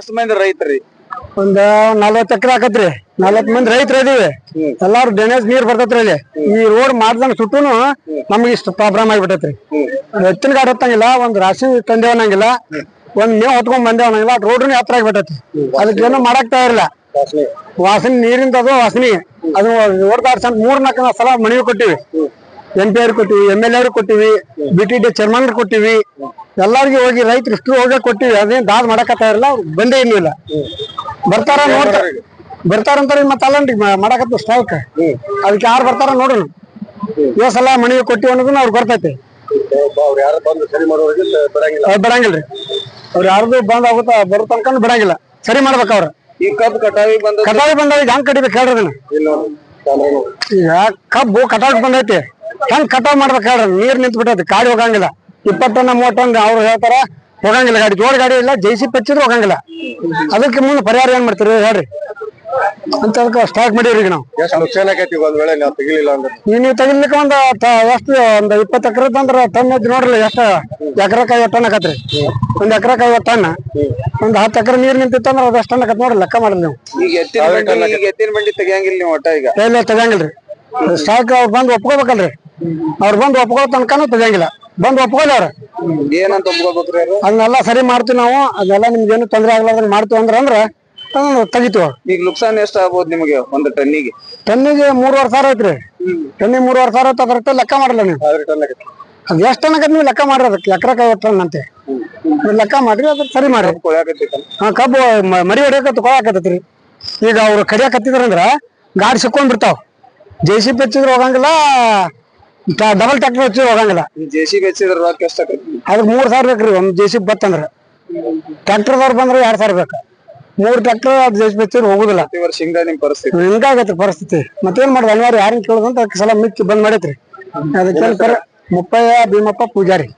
ಎಷ್ಟ್ ಮಂದಿ ರೈತರಿ? ಒಂದ್ 40 ಎಕರೆ ಆಕತ್ರಿ. 40 ಮಂದಿ ರೈತರು ಇದೀವಿ. ಎಲ್ಲಾರು ಡ್ರೈನೇಜ್ ನೀರ್ ಬರ್ತೈತ್ರಿ ಅಲ್ಲಿ. ಈ ರೋಡ್ ಮಾಡ್ದಂಗ ಸುಟ್ಟುನು ನಮ್ಗೆ ಇಷ್ಟ ಪ್ರಾಬ್ಲಮ್ ಆಗಿಬಿಟ್ಟೈತ್ರಿ. ಎತ್ತಿನ ಗಾಡಿ ಹೊತ್ತಂಗಿಲ್ಲ, ಒಂದ್ ರಾಶಿ ತಂದೇವ್ ಅನ್ನಂಗಿಲ್ಲ, ಒಂದ್ ಮೇವ್ ಹೊತ್ಕೊಂಡ್ ಬಂದೇವ್ ಅನ್ನಂಗಿಲ್ಲ. ರೋಡ್ನು ಹತ್ರ ಆಗಿಬಿಟ್ಟೈತಿ. ಅದಕ್ಕೇನು ಮಾಡಾಕ್ತಾ ಇರಲಿಲ್ಲ. ವಾಸನೆ ನೀರಿಂದ ಅದು ವಾಸನೆ ಅದು ಓಡ್ದಾಡ್ಸಂತ 3-4 ಸಲ ಮನವಿ ಕೊಟ್ಟಿವಿ. MP ಅವ್ರಿಗೆ ಕೊಟ್ಟಿವಿ, MLA ಅವ್ರಿಗೆ ಕೊಟ್ಟಿವಿ, BTD ಚೇರ್ಮನ್ ಕೊಟ್ಟಿವಿ. ಎಲ್ಲಾರ್ಗಿ ಹೋಗಿ ರೈತರು ಇಷ್ಟು ಹೋಗಿ ಕೊಟ್ಟಿವಿ. ಅದೇನ್ ದಾದ್ ಮಾಡಾಕತ್ತಾ ಇರಲ್ಲ. ಅವ್ರು ಬಂದೇ ಇನ್ನೂ ಇಲ್ಲ. ಬರ್ತಾರ ನೋಡ್ತಾರ ಬರ್ತಾರಂತಾರ ಮತ್ತ ಅಲ್ಲನ್ರಿ ಮಾಡಾಕತ್ತ ಸ್ಟ್ರೈಕ್. ಅದಕ್ಕೆ ಯಾರು ಬರ್ತಾರ ನೋಡೋಣ. ಈ ಸಲ ಮನವಿ ಕೊಟ್ಟಿವಿ ಅನ್ನೋದನ್ನ ಅವ್ರಿಗೆ ಬರ್ತೈತಿ. ಬಿಡಂಗಿಲ್ರಿ. ಅವ್ರು ಯಾರ್ದು ಬಂದ್ ಆಗುತ್ತಾ ಬರೋ ತನಕ ಬಿಡಂಗಿಲ್ಲ. ಸರಿ ಮಾಡ್ಬೇಕ ಅವ್ರ. ಈ ಕಬ್ಬು ಕಟಾವಿ ಬಂದಾಗ ಹೆಂಗ್ ಕಡಿಬೇಕು ಹೇಳ್ರಿ ಅದನ್ನ. ಈಗ ಕಬ್ಬು ಕಟಾವ್ ಬಂದೈತಿ, ಹೆಂಗ್ ಕಟಾವ್ ಮಾಡ್ಬೇಕು ಹೇಳ್ರಿ. ನೀರ್ ನಿಂತು ಬಿಟ್ಟೈತಿ, ಗಾಡಿ ಹೋಗಂಗಿಲ್ಲ. 20 ಟನ್ 30 ಟನ್ ಅವ್ರು ಹೇಳ್ತಾರ ಹೋಗಂಗಿಲ್ಲ. ಗಾಡಿ ಜೋಡ್ ಗಾಡಿ ಇಲ್ಲ, JCB ಹಚ್ಚಿದ್ರು ಹೋಗಂಗಿಲ್ಲ. ಅದಕ್ಕೆ ಮುಂದೆ ಪರಿಹಾರ ಏನ್ ಮಾಡ್ತೀರಿ ಹೇಳ್ರಿ ಅಂತ ಸ್ಟಾರ್ಟ್ ಮಾಡಿವ್ರಿ. ಈಗ ನಾವು ನೀವು ತೆಗಿಲಿಕ್ಕೆ ಒಂದ್ ಎಷ್ಟು ಒಂದ್ 20 ಎಕರೆ ಅಂದ್ರ ಟನ್ ಐತಿ ನೋಡ್ರಿ. ಎಷ್ಟ ಎಕರೆಕ್ 50 ಟನ್ ಆಕತ್ರಿ. ಒಂದ್ ಎಕರೆಕ್ 50 ಟನ್. ಒಂದ್ 10 ಎಕರೆ ನೀರ್ ನಿಂತಿತ್ತಂದ್ರ ಅದ್ ಎಷ್ಟು ಟನ್ ಆಕತ್ ನೋಡ್ರಿ. ಲೆಕ್ಕ ಮಾಡ್ರಿ ನೀವು. ಈಗ ಎತ್ತಿನ ಬಂಡಿ ತೆಗಿಯಂಗಿಲ್ಲ ನೀವು ಒಟ್ಟ? ಈಗ ಇಲ್ಲ ತೆಗಿಯಂಗಿಲ್ರಿ. ಸ್ಟಾಕ್ ಅವ್ರು ಬಂದು ಒಪ್ಕೋಬೇಕಲ್ರಿ. ಅವ್ರು ಬಂದು ಒಪ್ಕೋ ತನಕನೂ ತೆಗಿಯಂಗಿಲ್ಲ. ಬಂದು ಒಪ್ಕೊಳ್ಳಿ ಅವ್ರ. ಏನಂತ ಒಪ್ಕೋಬೇಕ್ರಿ? ಅದನ್ನೆಲ್ಲ ಸರಿ ಮಾಡ್ತೀವಿ ನಾವು. ಅದೆಲ್ಲ ನಿಮ್ಗೇನು ತೊಂದ್ರೆ ಆಗ್ಲಾರ್ದಂಗ ಮಾಡ್ತೀವಿ ಅಂದ್ರ ತೆಗಿತೀವ. ಈಗ ನುಕ್ಸಾನ್ ಎಷ್ಟ ಆಗ್ಬೋದು ನಿಮಗೆ ಒಂದು ಟನ್ನಿಗೆ? ಟನ್ನಿಗೆ 3,500 ಐತ್ರಿ. ಟನ್ನಿಗೆ 3,500 ಐತಿ. ಅದ್ರ ಲೆಕ್ಕ ಮಾಡಲ್ಲ ನೀವು. ಅದ್ ಎಷ್ಟ್ ಟನ್ ಆಗತ್ ನೀವು ಲೆಕ್ಕ ಮಾಡ್ರಿ. ಅದಕ್ಕೆ ಎಕರೆಕ್ 50 ಟನ್ ಅಂತೆ ಲೆಕ್ಕ ಮಾಡ್ರಿ. ಅದ್ರ ಸರಿ ಮಾಡ್ರಿ. ಹಾ, ಕಬ್ಬು ಮರಿ ಹೊಡಿಯಕತ್ತ ಕೊಳಾಕತ್ತೈತ್ರಿ. ಈಗ ಅವ್ರು ಕಡಿಯಾಕತ್ತಿದ್ರಂದ್ರ ಗಾಡಿ ಸಿಕ್ಕೊಂಡ್ ಬಿಡ್ತಾವ. JCB ಹಚ್ಚಿದ್ರು ಹೋಗಂಗಿಲ್ಲ, ಡಬಲ್ ಟ್ರ್ಯಾಕ್ಟರ್ ಹಚ್ಚಿದ್ರು ಹೋಗಂಗಿಲ್ಲ. JCB ಹಚ್ಚಿದ್ರ ರೊಕ್ಕ ಎಷ್ಟ ಆಕತಿ? ಅದಕ್ಕೆ 3,000 ಬೇಕ್ರಿ. ಒಂದ್ JCB ಬತ್ತಂದ್ರ. ಟ್ರ್ಯಾಕ್ಟರ್ದವ್ರು ಬಂದ್ರೆ 2,000 ಬೇಕ. 3 ಟ್ರ್ಯಾಕ್ಟರ್ JCB ಹಚ್ಚಿದ್ರು ಹೋಗುದಿಲ್ಲ. ಹಿಂಗಾಗತ್ರಿ ಪರಿಸ್ಥಿತಿ. ಮತ್ತೇನ್ ಮಾಡುದು ಅನಿವಾರ್ಯ. ಯಾರನ್ನ ಕೇಳುದಂತ ಅದಕ್ಕೆ ಸಲ ಮಿಕ್ಕಿ ಬಂದ್ ಮಾಡೈತ್ರಿ. ಅದಕ್ಕೆ ಮುಪ್ಪಯ್ಯ ಭೀಮಪ್ಪ ಪೂಜಾರಿ.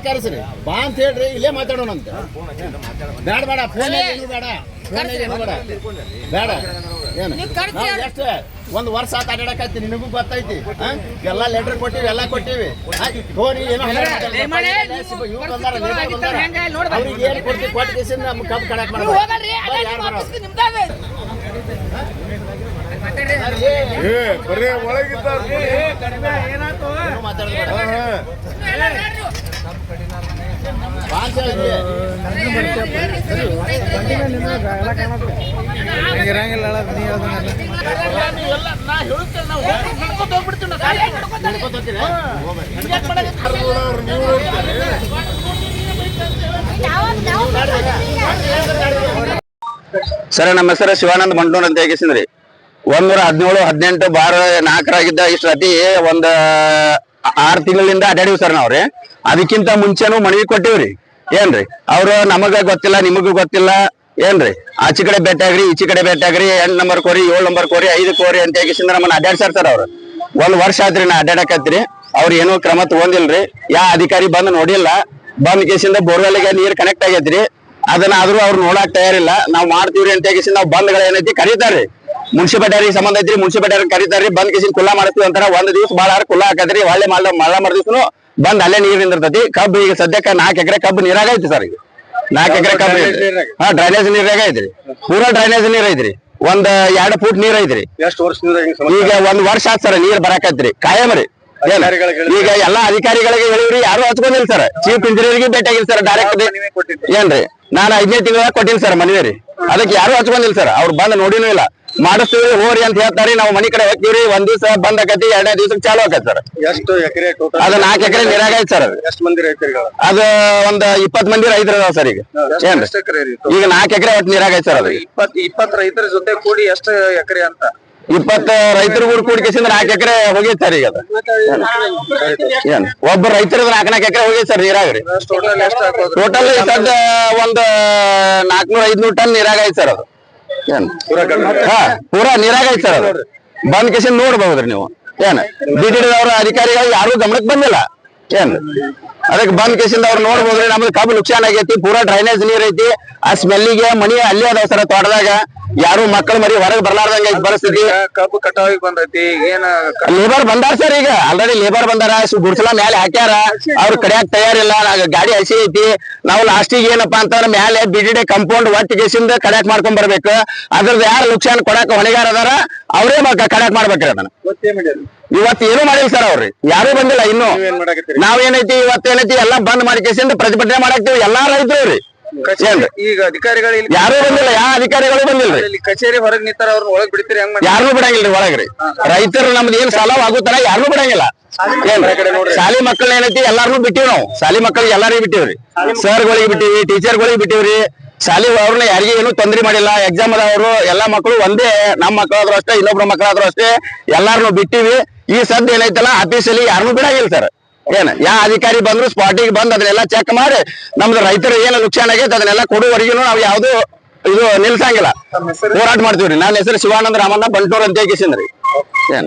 ಕರ್ಸ್ರಿ ಬಾ ಅಂತ ಹೇಳ್ರಿ. ಇಲ್ಲೇ ಮಾತಾಡೋಣ ಅಂತ. ಬೇಡ ಬೇಡ ಫೋನ್ ಬೇಡ ಬೇಡ ಏನು ಎಷ್ಟು ಒಂದ್ ವರ್ಷ ಆತ ಅಡ್ಯಾಡಕತ್ತಿ. ನಿನಗೂ ಗೊತ್ತೈತಿ. ಎಲ್ಲಾ ಲೆಟರ್ ಕೊಟ್ಟಿವಿ, ಎಲ್ಲಾ ಕೊಟ್ಟಿವಿ. ಹೋರಿ ಏನೋ ಅವ್ರಿಗೆ ಏನ್ ಕೊಡ್ತೀವಿ ಕೊಟ್ಟ ಕೇಸಿಂದ ನಮ್ಮ ಕಬ್ಬು ಕಡಾಕ್ ಮಾಡ್ಬೇಕು. ಬರೀ ಒಳಗಿದ್ದಾರೆ ಸರ್, ನಮ್ಮ ಹೆಸರು ಶಿವಾನಂದ ಮಂಟೂರ್ ಅಂತ ಹೇಗಿಸಿದ್ರಿ. 117-18/4 ಇಷ್ಟು ಅತಿ ಒಂದ್ 6 ತಿಂಗಳಿಂದ ಅಡ್ಯಾಡಿವಿ ಸರ್ ನಾವ್ರಿ. ಅದಕ್ಕಿಂತ ಮುಂಚೆನೂ ಮನವಿ ಕೊಟ್ಟಿವ್ರಿ. ಏನ್ರಿ ಅವ್ರು ನಮಗ ಗೊತ್ತಿಲ್ಲ, ನಿಮಗೂ ಗೊತ್ತಿಲ್ಲ ಏನ್ರಿ. ಆಚೆ ಕಡೆ ಬೆಟ್ಟಾಗ್ರಿ, ಈಚೆ ಕಡೆ ಬೆಟ್ಟಾಗ್ರಿ, 8 ನಂಬರ್ ಕೋರಿ, 7 ನಂಬರ್ ಕೋರಿ, 5 ಕೋರಿ ಅಂತ ಹೇಗಿಸಿಂದ ನಮ್ಮನ್ನ ಅಡ್ಯಾಡ್ಸಾರ ಸರ್. ಅವ್ರು 1 ವರ್ಷ ಆದ್ರಿ ನಾ ಅಡ್ಯಾಡಕತ್ರಿ. ಅವ್ರು ಏನೋ ಕ್ರಮ ತಗೊಂಡಿಲ್ರಿ. ಯಾ ಅಧಿಕಾರಿ ಬಂದ್ ನೋಡಿಲ್ಲ. ಬಂದ್ ಕೇಸಿಂದ ಬೋರ್ವೆಲ್ಗೆ ನೀರ್ ಕನೆಕ್ಟ್ ಆಗೈತ್ರಿ. ಅದನ್ನ ಆದ್ರೂ ಅವ್ರು ನೋಡಾಕ್ ತಯಾರಿಲ್ಲ. ನಾವ್ ಮಾಡ್ತೀವ್ರಿ ಅಂತ ಹೇಗಿಸಿಂದ ನಾವ್ ಬಂದ್ಗಳ ಏನೈತಿ ಕರೀತಾರ್ರಿ. ಮುನ್ಸಿಪಾಲಿಟಿ ಸಂಬಂಧ ಐತ್ರಿ. ಮುನ್ಸಿಪಾಲಿಟಿ ಕರೀತಾರ್ರಿ. ಬಂದ್ ಕೇಸಿಂದ ಕುಲ್ಲಾ ಮಾಡ್ತೀವಿ ಅಂತಾರ. 1 ದಿವ್ಸ ಬಾಳ ಕುಲ್ಲಾ ಹಾಕದ್ರಿ. ಒಳ್ಳೆ ಮಳ್ಳ ಮರ್ದಿವ್ಸನು ಬಂದ್ ಅಲ್ಲೇ ನೀರ್ ನಿಂದಿರ್ತೈತಿ. ಕಬ್ಬು ಈಗ ಸದ್ಯಕ್ಕೆ 4 ಎಕರೆ ಕಬ್ಬು ನೀರಾಗ ಐತಿ ಸರ್. ಈಗ 4 ಎಕರೆ ಕಬ್ಬು ಡ್ರೈನೇಜ್ ನೀರಾಗ ಐತ್ರಿ. ಪೂರಾ ಡ್ರೈನೇಜ್ ನೀರ್ ಐತ್ರಿ. 1-2 ಫೂಟ್ ನೀರ್ ಐತ್ರಿ. ಈಗ 1 ವರ್ಷ ಆತ್ ಸರ್ ನೀರ್ ಬರಾಕತ್ರಿ ಕಾಯಂ ರೀ. ಈಗ ಎಲ್ಲಾ ಅಧಿಕಾರಿಗಳಿಗೆ ಹೇಳಿವ್ರಿ, ಯಾರು ಹಚ್ಕೊಂಡಿಲ್ಲ ಸರ್. ಚೀಫ್ ಇಂಜಿನಿಯರ್ಗೆ ಭೇಟಿ ಆಗಿಲ್ಲ ಸರ್. ಡೈರೆಕ್ಟ್ ಏನ್ರಿ ನಾನು 15 ತಿಂಗಳ ಕೊಟ್ಟಿನಿ ಸರ್ ಮನವಿ ರೀ. ಅದಕ್ಕೆ ಯಾರು ಹಚ್ಕೊಂಡಿಲ್ಲ ಸರ್. ಅವ್ರು ಬಂದ್ ನೋಡಿನೂ ಇಲ್ಲ. ಮಾಡಿಸ್ತೀವಿ ಹೋರಿ ಅಂತ ಹೇಳ್ತಾರೆ ನಾವು ಮನಿ ಕಡೆ ಹೋಗ್ತೀವ್ರಿ ಒಂದ್ ದಿವಸ ಬಂದ್ ಆಕತಿ 2ನೇ ದಿವಸಕ್ಕೆ ಚಾಲು ಆಕತಿ ಸರ್. ಎಷ್ಟು ಎಕರೆ ಟೋಟಲ್? ಅದು 4 ಎಕರೆ ನೀರಾಗ ಐತಿ ಸರ್. ಅದು ಎಷ್ಟು ಮಂದಿ ರೈತರುಗಳು? ಅದು ಒಂದ್ 20 ಮಂದಿ ರೈತರು ಅದಾವ ಸರ್. ಈಗ ಏನ್ರಿ ಎಷ್ಟು ಎಕರೆ ರೀ ಈಗ 4 ಎಕರೆ ಒಟ್ಟು ನೀರಾಗ ಐತಿ ಸರ್. ಅದು 20 ರೈತರ ಜೊತೆ ಕೂಡಿ ಎಷ್ಟು ಎಕರೆ ಅಂತ? 20 ರೈತರು ಕೂಡ ಕೂಡಿಕೆಸಿಂದ 4 ಎಕರೆ ಹೋಗೈತಿ ಸರ್. ಈಗ ಅದು ಏನ್ ಒಬ್ಬ ರೈತರ 4 ಎಕರೆ ಹೋಗೈತಿ ಸರ್ ನೀರಾಗ್ರಿ. ಟೋಟಲ್ ಎಷ್ಟು ಹಾಕೋದು? ಟೋಟಲ್ ಸದ್ ಒಂದ್ 400-500 ಟನ್ ನೀರಾಗ ಐತಿ ಸರ್. ಅದು ಏನ್ ಹಾ ಪೂರಾ ನೀರಾಗ ಐತಿ ಸರ್. ಅದು ಬಂದ್ ಕೇಸಿಂದ ನೋಡ್ಬಹುದ್ರಿ ನೀವು. ಏನ್ ಬಿಡಿದವ್ರ ಅಧಿಕಾರಿಗಳು ಯಾರು ಗಮನಕ್ಕೆ ಬಂದಿಲ್ಲ. ಏನ್ ಅದಕ್ಕೆ ಬಂದ್ ಕೇಸಿಂದ ಅವ್ರು ನೋಡ್ಬೋದ್ರಿ. ನಮ್ದು ಕಬ್ಬು ನುಕ್ಸಾನ್ ಆಗೈತಿ, ಪೂರಾ ಡ್ರೈನೇಜ್ ನೀರ್ ಐತಿ. ಆ ಸ್ಮೆಲ್ಲಿಗೆ ಮನಿ ಅಲ್ಲೇ ಅದಾವ ಸರ್ ತೋಟದಾಗ. ಯಾರು ಮಕ್ಕಳು ಮರಿ ಹೊರಗೆ ಬರ್ಲಾರ್ದಂಗ ಐತಿ ಪರಿಸ್ಥಿತಿ. ಕಬ್ಬು ಕಟಾವಿಗೆ ಬಂದೈತಿ, ಏನ ಲೇಬರ್ ಬಂದಾರ ಸರ್. ಈಗ ಆಲ್ರೆಡಿ ಲೇಬರ್ ಬಂದಾರ, ಗುಡ್ಸಲ ಮ್ಯಾಲೆ ಹಾಕ್ಯಾರ. ಅವ್ರ ಕಡೆಯಾಗ ತಯಾರಿಲ್ಲ. ಗಾಡಿ ಹಸಿ ಐತಿ. ನಾವು ಲಾಸ್ಟಿಗೆ ಏನಪ್ಪಾ ಅಂತಂದ್ರ ಮ್ಯಾಲೆ ಬಿಡಿಡೆ ಕಂಪೌಂಡ್ ಒಟ್ಟು ಕೇಸಿಂದ ಕಡ್ಯಾಕ್ ಮಾಡ್ಕೊಂಡ್ ಬರ್ಬೇಕು. ಅದ್ರದ್ದು ಯಾರು ನುಕ್ಸಾನ್ ಕೊಡಾಕ ಹೊಣೆಗಾರ ಅದಾರ ಅವರೇ ಕಡ್ಯಾಕ್ ಮಾಡ್ಬೇಕ್ರಿ ಅದನ್ನ. ಇವತ್ತು ಏನು ಮಾಡಿಲ್ಲ ಸರ್. ಅವ್ರಿ ಯಾರು ಬಂದಿಲ್ಲ ಇನ್ನು. ನಾವೇನೈತಿ ಇವತ್ತೇನೈತಿ ಎಲ್ಲಾ ಬಂದ್ ಮಾಡಿ ಕೇಸಿಂದ ಪ್ರತಿಭಟನೆ ಮಾಡಾಕ್ತಿವಿ ಎಲ್ಲಾ ರೈತರು. ಈಗ ಅಧಿಕಾರಿಗಳು ಇಲ್ಲಿ ಯಾರು ಬಂದಿಲ್ಲ, ಯಾವ ಅಧಿಕಾರಿಗಳು ಬಂದಿಲ್ರಿ. ಇಲ್ಲಿ ಕಚೇರಿ ಹೊರಗೆ ನಿಂತಾರ, ಅವ್ರನ್ನ ಒಳಗ್ ಬಿಡ್ತೀರಿ ಹೆಂಗ್ ಮಾಡಿ? ಯಾರನ್ನೂ ಬಿಡಂಗಿಲ್ರಿ ಒಳಗ್ರಿ. ರೈತರು ನಮ್ದು ಏನ್ ಸಾಲ ಆಗುತ್ತಾರ ಯಾರನ್ನೂ ಬಿಡಂಗಿಲ್ಲ. ಏನ್ ಶಾಲಿ ಮಕ್ಕಳನ್ನ ಏನೈತಿ ಎಲ್ಲಾರನ್ನೂ ಬಿಟ್ಟಿವಿ ನಾವು. ಶಾಲಿ ಮಕ್ಕಳಿಗೆ ಎಲ್ಲಾರಿಗೂ ಬಿಟ್ಟಿವ್ರಿ. ಸರ್ಗಳಿಗೆ ಬಿಟ್ಟಿವಿ, ಟೀಚರ್ಗಳಿಗೆ ಬಿಟ್ಟಿವ್ರಿ. ಶಾಲಿ ಅವ್ರನ್ನ ಯಾರಿಗೂ ಏನು ತೊಂದ್ರೆ ಮಾಡಿಲ್ಲ. ಎಕ್ಸಾಮ್ ಅದಾವರು ಎಲ್ಲಾ ಮಕ್ಕಳು ಒಂದೇ. ನಮ್ಮ ಮಕ್ಕಳಾದ್ರು ಅಷ್ಟೇ, ಇನ್ನೊಬ್ರ ಮಕ್ಕಳಾದ್ರು ಅಷ್ಟೇ, ಎಲ್ಲಾರನ್ನೂ ಬಿಟ್ಟಿವಿ. ಈ ಸದ್ಯ ಏನೈತಲ್ಲ ಆಫೀಸಲ್ಲಿ ಯಾರನ್ನೂ ಬಿಡಂಗಿಲ್ಲ ಸರ್. ಏನ್ ಯಾವ ಅಧಿಕಾರಿ ಬಂದ್ರು ಸ್ಪಾಟಿಗೆ ಬಂದ್ ಅದನ್ನೆಲ್ಲ ಚೆಕ್ ಮಾಡಿ ನಮ್ದು ರೈತರು ಏನು ನುಕ್ಸಾನ್ ಆಗೈತೆ ಅದನ್ನೆಲ್ಲ ಕೊಡುವವರೆಗೂ ನಾವು ಯಾವ್ದು ಇದು ನಿಲ್ಸಂಗಿಲ್ಲ, ಹೋರಾಟ ಮಾಡ್ತೀವ್ರಿ. ನನ್ನ ಹೆಸರು ಶಿವಾನಂದ ರಾಮಣ್ಣ ಬಂಟೂರ್ ಅಂತ ಕೇಸಿಂದ್ರಿ. ಏನ್